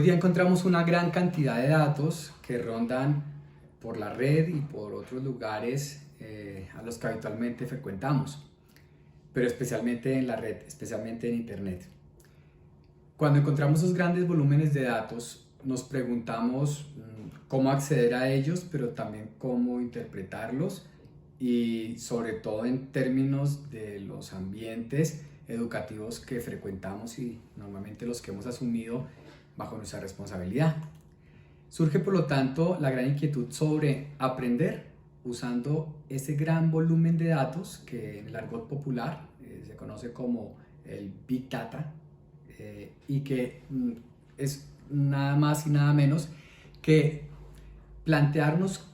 día encontramos una gran cantidad de datos que rondan por la red y por otros lugares a los que habitualmente frecuentamos, pero especialmente en la red, especialmente en Internet. Cuando encontramos esos grandes volúmenes de datos, nos preguntamos cómo acceder a ellos, pero también cómo interpretarlos y sobre todo en términos de los ambientes educativos que frecuentamos y normalmente los que hemos asumido bajo nuestra responsabilidad. Surge por lo tanto la gran inquietud sobre aprender usando ese gran volumen de datos que en el argot popular se conoce como el Big Data y que es nada más y nada menos que plantearnos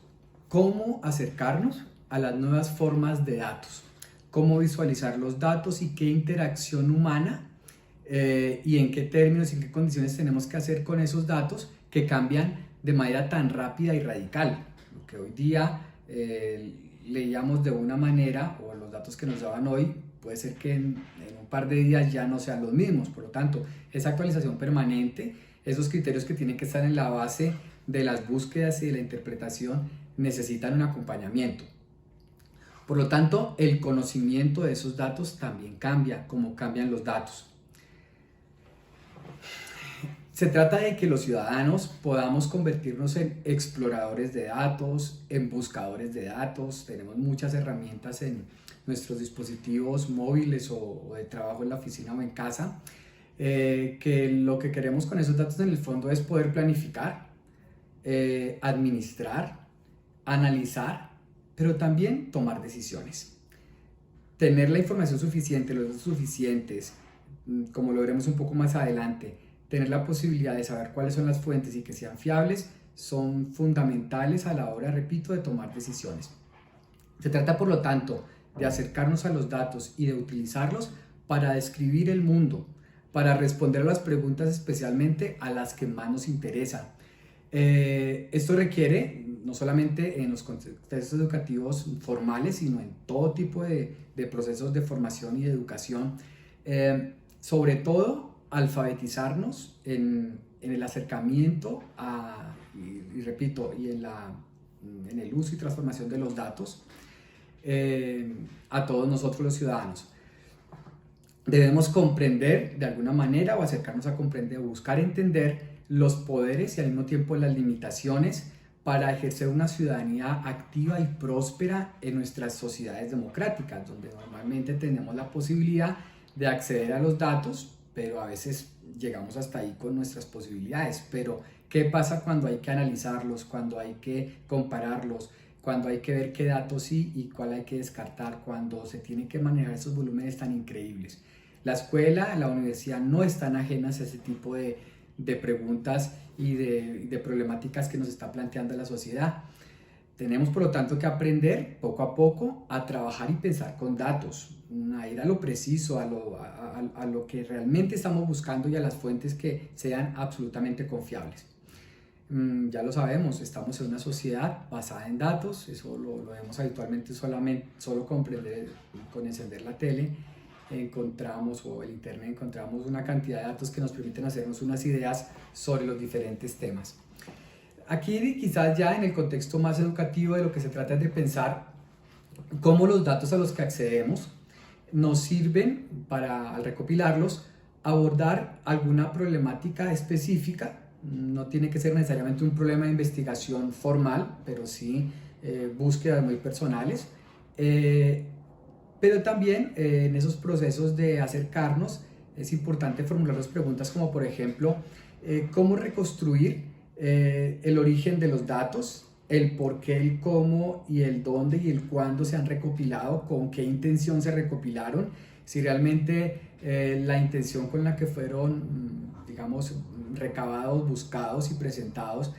cómo acercarnos a las nuevas formas de datos, cómo visualizar los datos y qué interacción humana y en qué términos y en qué condiciones tenemos que hacer con esos datos que cambian de manera tan rápida y radical. Lo que hoy día leíamos de una manera, o los datos que nos daban hoy, puede ser que en un par de días ya no sean los mismos. Por lo tanto, esa actualización permanente, esos criterios que tienen que estar en la base de las búsquedas y de la interpretación, necesitan un acompañamiento. Por lo tanto, el conocimiento de esos datos también cambia, como cambian los datos. Se trata de que los ciudadanos podamos convertirnos en exploradores de datos, en buscadores de datos. Tenemos muchas herramientas en nuestros dispositivos móviles o de trabajo en la oficina o en casa, que lo que queremos con esos datos en el fondo es poder planificar, administrar, analizar, pero también tomar decisiones. Tener la información suficiente, los datos suficientes, como lo veremos un poco más adelante, tener la posibilidad de saber cuáles son las fuentes y que sean fiables, son fundamentales a la hora, repito, de tomar decisiones. Se trata, por lo tanto, de acercarnos a los datos y de utilizarlos para describir el mundo, para responder a las preguntas especialmente a las que más nos interesan. Esto requiere, no solamente en los contextos educativos formales, sino en todo tipo de procesos de formación y de educación, sobre todo alfabetizarnos en el acercamiento y repito, en el uso y transformación de los datos a todos nosotros los ciudadanos. Debemos comprender de alguna manera o acercarnos a comprender, buscar entender los poderes y al mismo tiempo las limitaciones para ejercer una ciudadanía activa y próspera en nuestras sociedades democráticas, donde normalmente tenemos la posibilidad de acceder a los datos, pero a veces llegamos hasta ahí con nuestras posibilidades. Pero, ¿qué pasa cuando hay que analizarlos, cuando hay que compararlos, cuando hay que ver qué datos sí y cuál hay que descartar, cuando se tienen que manejar esos volúmenes tan increíbles? La escuela, la universidad no están ajenas a ese tipo de preguntas y de problemáticas que nos está planteando la sociedad. Tenemos, por lo tanto, que aprender poco a poco a trabajar y pensar con datos, a ir a lo preciso, a lo que realmente estamos buscando y a las fuentes que sean absolutamente confiables. Ya lo sabemos, estamos en una sociedad basada en datos, eso lo vemos habitualmente solo con encender la tele, o el internet, encontramos una cantidad de datos que nos permiten hacernos unas ideas sobre los diferentes temas. Aquí quizás ya en el contexto más educativo de lo que se trata es de pensar cómo los datos a los que accedemos nos sirven para, al recopilarlos, abordar alguna problemática específica. No tiene que ser necesariamente un problema de investigación formal, pero sí búsquedas muy personales. Pero también en esos procesos de acercarnos es importante formular las preguntas como, por ejemplo, ¿cómo reconstruir el origen de los datos, el por qué, el cómo y el dónde y el cuándo se han recopilado, con qué intención se recopilaron, si realmente la intención con la que fueron, digamos, recabados, buscados y presentados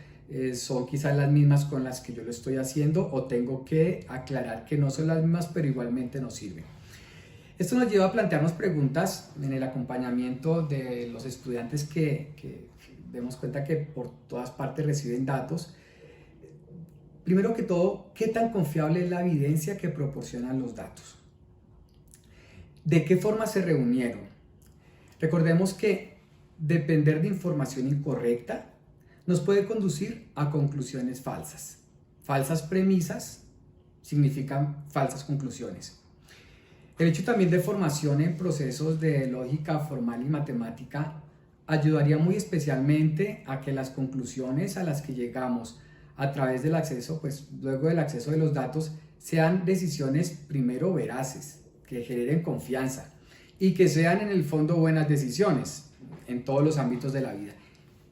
son quizás las mismas con las que yo lo estoy haciendo, o tengo que aclarar que no son las mismas pero igualmente nos sirven. Esto nos lleva a plantearnos preguntas en el acompañamiento de los estudiantes que demos cuenta que por todas partes reciben datos. Primero que todo, ¿qué tan confiable es la evidencia que proporcionan los datos? ¿De qué forma se reunieron? Recordemos que depender de información incorrecta nos puede conducir a conclusiones falsas. Falsas premisas significan falsas conclusiones. El hecho también de formación en procesos de lógica formal y matemática ayudaría muy especialmente a que las conclusiones a las que llegamos a través del acceso, pues luego del acceso de los datos, sean decisiones primero veraces, que generen confianza y que sean en el fondo buenas decisiones en todos los ámbitos de la vida.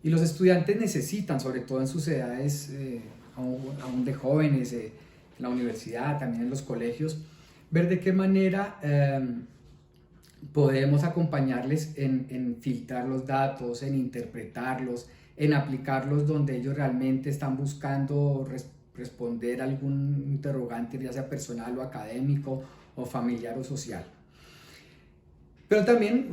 Y los estudiantes necesitan, sobre todo en sus edades aún de jóvenes, en la universidad, también en los colegios, ver de qué manera podemos acompañarles en filtrar los datos, en interpretarlos, en aplicarlos donde ellos realmente están buscando responder a algún interrogante, ya sea personal o académico o familiar o social. Pero también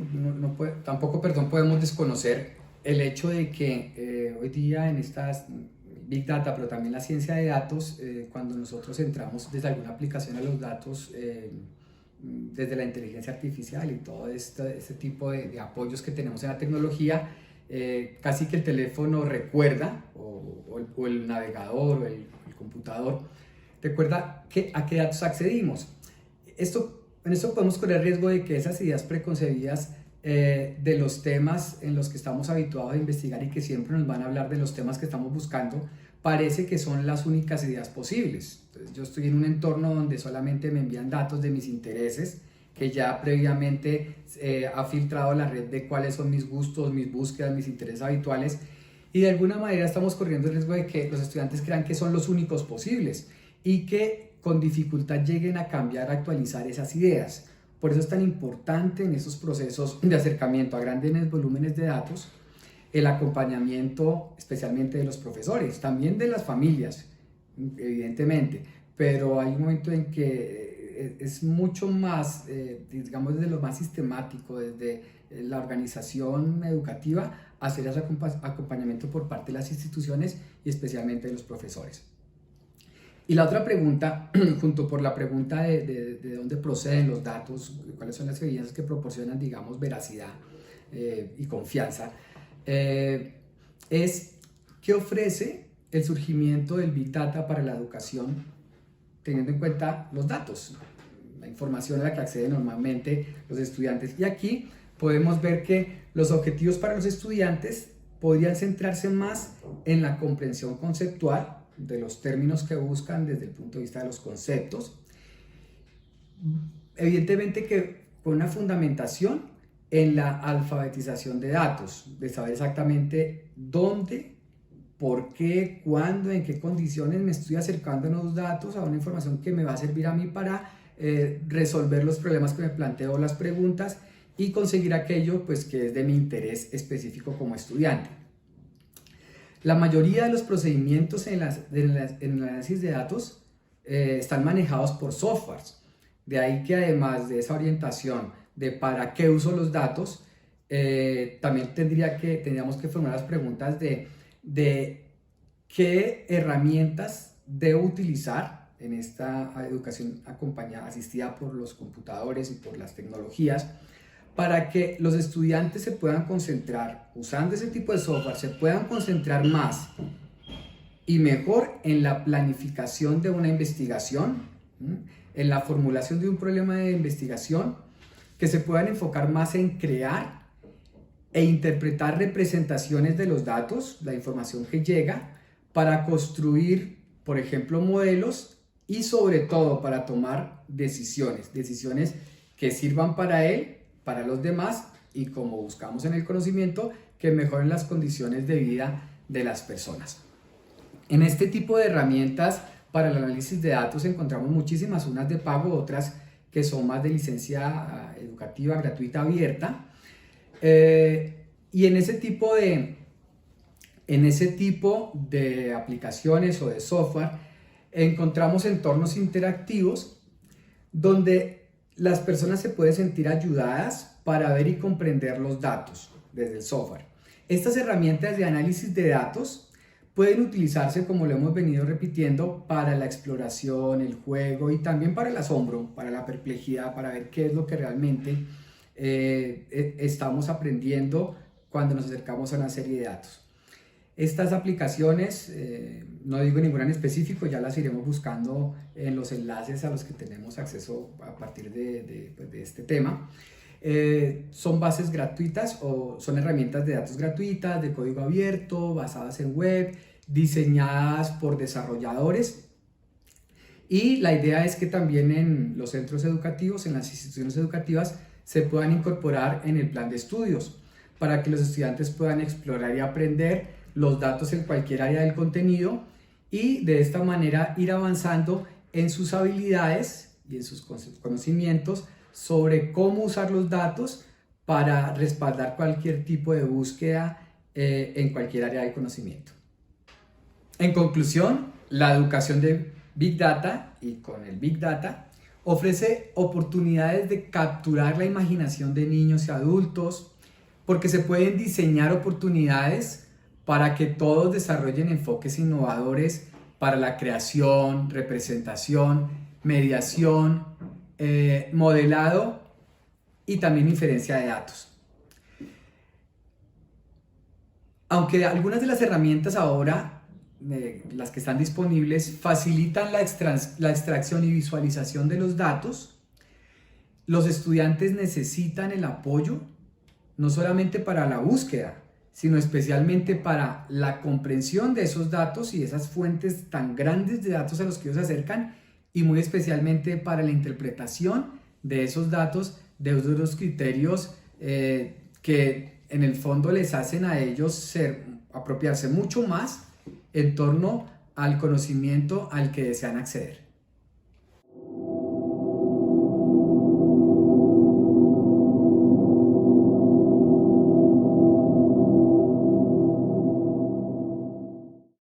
tampoco podemos desconocer el hecho de que hoy día en estas Big Data, pero también la ciencia de datos, cuando nosotros entramos desde alguna aplicación a los datos, desde la inteligencia artificial y todo este tipo de apoyos que tenemos en la tecnología, casi que el teléfono recuerda, o el navegador o el computador, recuerda a qué datos accedimos. En esto podemos correr riesgo de que esas ideas preconcebidas de los temas en los que estamos habituados a investigar y que siempre nos van a hablar de los temas que estamos buscando, parece que son las únicas ideas posibles. Entonces, yo estoy en un entorno donde solamente me envían datos de mis intereses, que ya previamente ha filtrado la red de cuáles son mis gustos, mis búsquedas, mis intereses habituales, y de alguna manera estamos corriendo el riesgo de que los estudiantes crean que son los únicos posibles y que con dificultad lleguen a cambiar, a actualizar esas ideas. Por eso es tan importante en estos procesos de acercamiento a grandes volúmenes de datos el acompañamiento especialmente de los profesores, también de las familias, evidentemente, pero hay un momento en que es mucho más, digamos, desde lo más sistemático, desde la organización educativa, hacer ese acompañamiento por parte de las instituciones y especialmente de los profesores. Y la otra pregunta, junto por la pregunta de dónde proceden los datos, cuáles son las evidencias que proporcionan, digamos, veracidad y confianza, es qué ofrece el surgimiento del Big Data para la educación, teniendo en cuenta los datos, la información a la que acceden normalmente los estudiantes. Y aquí podemos ver que los objetivos para los estudiantes podrían centrarse más en la comprensión conceptual de los términos que buscan desde el punto de vista de los conceptos. Evidentemente que con una fundamentación en la alfabetización de datos, de saber exactamente dónde, por qué, cuándo, en qué condiciones me estoy acercando a los datos, a una información que me va a servir a mí para resolver los problemas que me planteo, las preguntas, y conseguir aquello pues, que es de mi interés específico como estudiante. La mayoría de los procedimientos en el análisis de datos están manejados por softwares. De ahí que además de esa orientación de para qué uso los datos, también tendríamos que formular las preguntas de qué herramientas debo utilizar en esta educación acompañada, asistida por los computadores y por las tecnologías, para que los estudiantes se puedan concentrar, usando ese tipo de software, se puedan concentrar más y mejor en la planificación de una investigación, en la formulación de un problema de investigación, que se puedan enfocar más en crear e interpretar representaciones de los datos, la información que llega, para construir, por ejemplo, modelos y sobre todo para tomar decisiones que sirvan para él, para los demás y, como buscamos en el conocimiento, que mejoren las condiciones de vida de las personas. En este tipo de herramientas para el análisis de datos encontramos muchísimas, unas de pago, otras que son más de licencia educativa gratuita abierta, y en ese tipo de aplicaciones o de software encontramos entornos interactivos donde las personas se pueden sentir ayudadas para ver y comprender los datos desde el software. Estas herramientas de análisis de datos pueden utilizarse, como lo hemos venido repitiendo, para la exploración, el juego y también para el asombro, para la perplejidad, para ver qué es lo que realmente estamos aprendiendo cuando nos acercamos a una serie de datos. Estas aplicaciones, no digo ninguna en específico, ya las iremos buscando en los enlaces a los que tenemos acceso a partir de este tema. Son bases gratuitas o son herramientas de datos gratuitas, de código abierto, basadas en web, diseñadas por desarrolladores. Y la idea es que también en los centros educativos, en las instituciones educativas, se puedan incorporar en el plan de estudios para que los estudiantes puedan explorar y aprender los datos en cualquier área del contenido y de esta manera ir avanzando en sus habilidades y en sus conocimientos sobre cómo usar los datos para respaldar cualquier tipo de búsqueda en cualquier área de conocimiento. En conclusión, la educación de Big Data y con el Big Data ofrece oportunidades de capturar la imaginación de niños y adultos porque se pueden diseñar oportunidades para que todos desarrollen enfoques innovadores para la creación, representación, mediación, modelado y también inferencia de datos. Aunque algunas de las herramientas ahora, las que están disponibles, facilitan la extracción y visualización de los datos, los estudiantes necesitan el apoyo no solamente para la búsqueda, sino especialmente para la comprensión de esos datos y de esas fuentes tan grandes de datos a los que ellos se acercan, y muy especialmente para la interpretación de esos datos de unos criterios que en el fondo les hacen a ellos apropiarse mucho más en torno al conocimiento al que desean acceder.